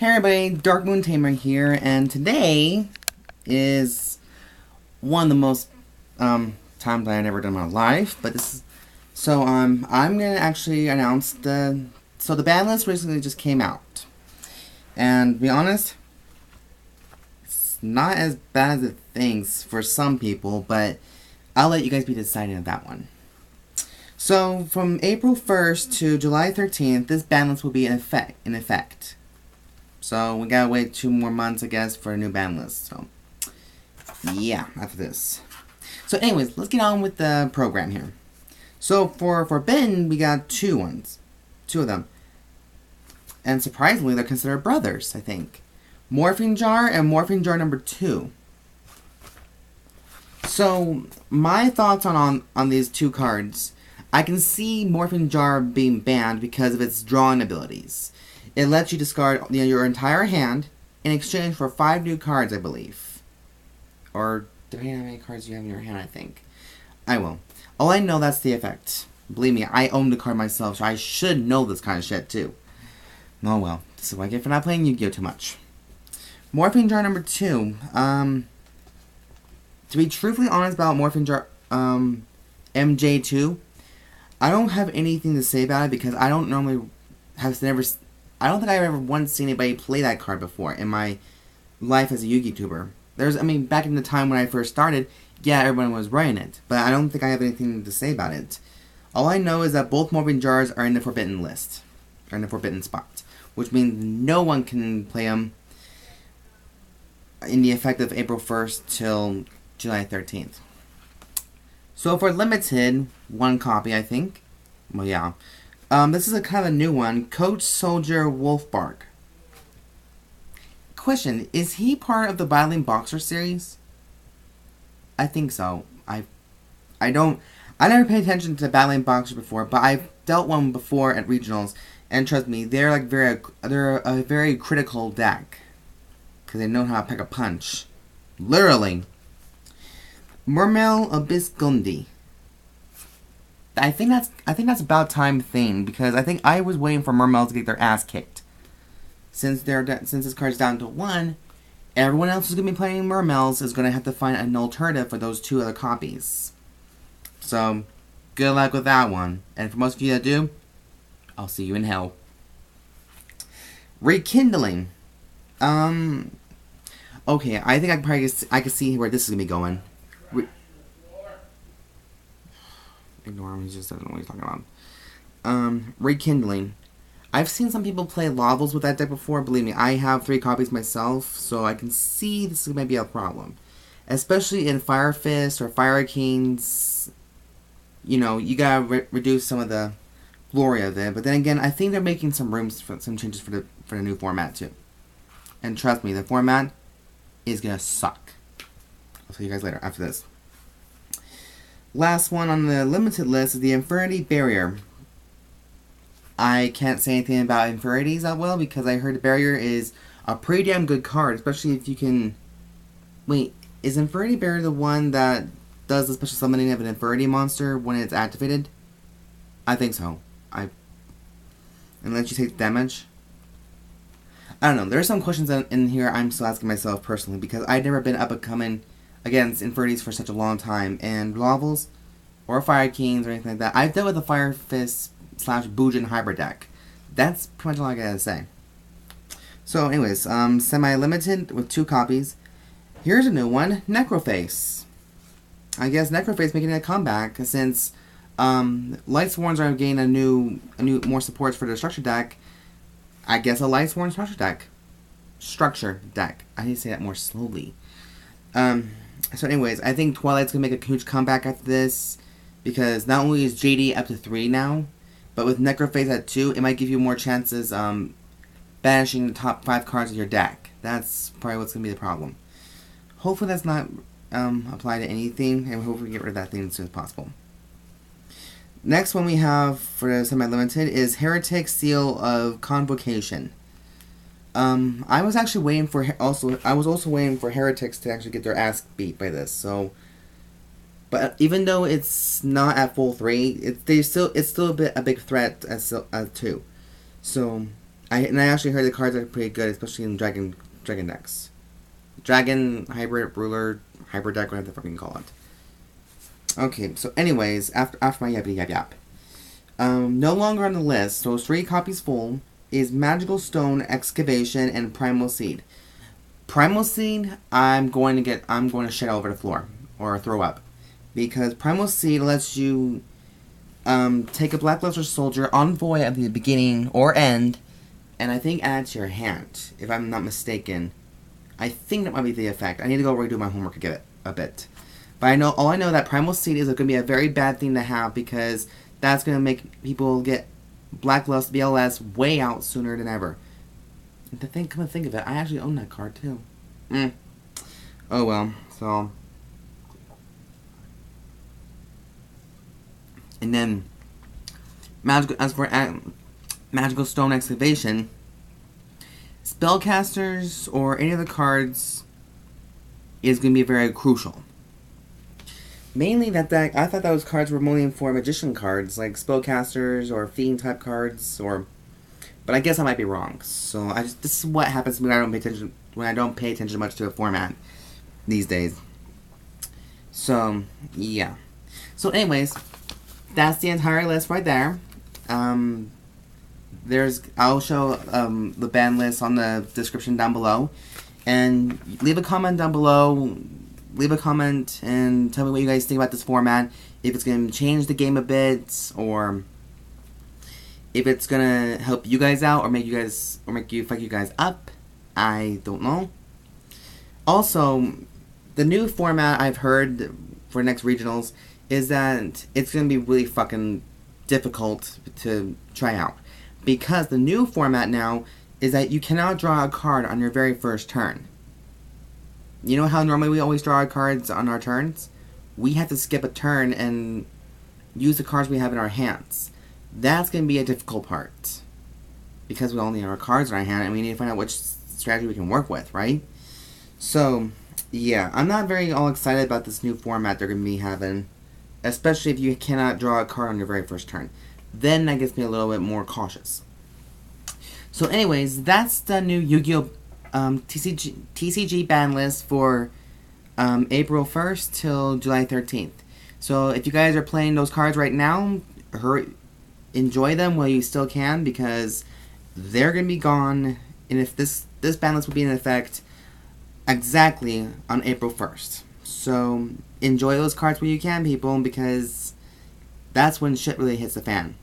Hey everybody, Dark Moon Tamer here, and today is one of the most times I've ever done in my life. But this is I'm gonna actually announce the ban list recently just came out, and to be honest, it's not as bad as it thinks for some people, but I'll let you guys be deciding on that one. So from April 1st to July 13th, this ban list will be in effect. So we gotta wait 2 more months, I guess, for a new ban list. So yeah, after this. So anyways, let's get on with the program here. So for Forbidden, we got 2 of them. And surprisingly, they're considered brothers, I think. Morphing Jar and Morphing Jar number 2. So my thoughts on these 2 cards. I can see Morphing Jar being banned because of its drawing abilities. It lets you discard your entire hand in exchange for 5 new cards, I believe. Or, depending on how many cards you have in your hand, I think. I will. All I know, that's the effect. Believe me, I own the card myself, so I should know this kind of shit, too. Oh well, this is what I get for not playing Yu-Gi-Oh! Too much. Morphing Jar number 2. To be truthfully honest about Morphing Jar, MJ2, I don't have anything to say about it because I don't normally I don't think I've ever once seen anybody play that card before in my life as a Yu-Gi tuber. Back in the time when I first started, yeah, everyone was running it, but I don't think I have anything to say about it. All I know is that both Morphing Jars are in the forbidden list, or in the forbidden spot, which means no one can play them in the effect of April 1st till July 13th. So for limited, 1 copy, I think. Well, yeah. This is a kind of a new one. Coach Soldier Wolfbark. Question, is he part of the Battling Boxer series? I think so. I never paid attention to Battling Boxer before, but I've dealt one before at regionals, and trust me, they're a very critical deck. Because they know how to pack a punch. Literally. Mermail Abyssgunde. I think that's about time thing, because I think I was waiting for Mermail to get their ass kicked. Since this card's down to 1, everyone else who's gonna be playing Mermails is gonna have to find an alternative for those 2 other copies. So good luck with that one. And for most of you that do, I'll see you in hell. Rekindling. Okay, I think I can see where this is gonna be going. Ignore him, he just doesn't know what he's talking about. Rekindling. I've seen some people play Lavels with that deck before. Believe me, I have 3 copies myself, so I can see this might be a problem. Especially in Fire Fist or Fire Kings. You know, you gotta reduce some of the glory of it. But then again, I think they're making some changes for the new format too. And trust me, the format is gonna suck. I'll see you guys later after this. Last one on the limited list is the Infernity Barrier. I can't say anything about Infinities that well because I heard the Barrier is a pretty damn good card, especially if you can... Wait, is Infernity Barrier the one that does the special summoning of an Infernity monster when it's activated? I think so. Unless you take damage. I don't know. There are some questions in here I'm still asking myself personally because I've never been up and coming against Infinities for such a long time. And Lavels or Fire Kings or anything like that. I've dealt with a Fire Fist / Bujin hybrid deck. That's pretty much all I gotta say. So anyways, semi-limited with 2 copies. Here's a new one, Necro Face. I guess Necro Face making a comeback since Lightsworns are getting a new more supports for the structure deck. I guess a Lightsworn structure deck. I need to say that more slowly. So anyways, I think Twilight's gonna make a huge comeback after this because not only is JD up to 3 now, but with Necro Face at 2, it might give you more chances banishing the top 5 cards of your deck. That's probably what's gonna be the problem. Hopefully that's not apply to anything, and hopefully we get rid of that thing as soon as possible. Next one we have for the semi-limited is Hieratic Seal of Convocation. I was actually waiting for waiting for Heretics to actually get their ass beat by this. So, but even though it's not at full 3, it's still a big threat as 2. So I actually heard the cards are pretty good, especially in Dragon decks. Dragon, Hybrid, Ruler, Hybrid deck, whatever the fuck you call it. Okay, so anyways, after my yappity yap. No longer on the list, so 3 copies full, is Magical Stone, Excavation, and Primal Seed. Primal Seed, I'm going to shit over the floor, or throw up. Because Primal Seed lets you take a Blackluster Soldier, Envoy at the beginning or end, and I think add to your hand, if I'm not mistaken. I think that might be the effect. I need to go redo my homework to get it a bit. But all I know that Primal Seed is going to be a very bad thing to have, because that's going to make people get Blacklust BLS way out sooner than ever. And come to think of it, I actually own that card too. Oh well, so. And then, as for Magical Stone Excavation, Spellcasters or any of the cards is going to be very crucial. Mainly I thought those cards were mainly for Magician cards, like Spellcasters or Fiend type cards, but I guess I might be wrong. So this is what happens when I don't pay attention much to a format these days. So yeah. So anyways, that's the entire list right there. I'll show the band list on the description down below, and leave a comment down below. Leave a comment and tell me what you guys think about this format. If it's going to change the game a bit, or if it's going to help you guys out, or make you fuck you guys up. I don't know. Also, the new format I've heard for next regionals is that it's going to be really fucking difficult to try out, because the new format now is that you cannot draw a card on your very first turn. You know how normally we always draw our cards on our turns? We have to skip a turn and use the cards we have in our hands. That's going to be a difficult part, because we only have our cards in our hand and we need to find out which strategy we can work with, right? So, yeah, I'm not very all excited about this new format they're going to be having, especially if you cannot draw a card on your very first turn. Then that gets me a little bit more cautious. So anyways, that's the new Yu-Gi-Oh! TCG ban list for April 1st till July 13th. So if you guys are playing those cards right now, enjoy them while you still can, because they're going to be gone, and if this ban list will be in effect exactly on April 1st. So enjoy those cards when you can, people, because that's when shit really hits the fan.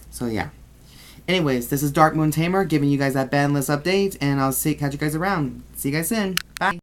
So yeah. Anyways, this is Dark Moon Tamer giving you guys that ban list update, and I'll catch you guys around. See you guys soon.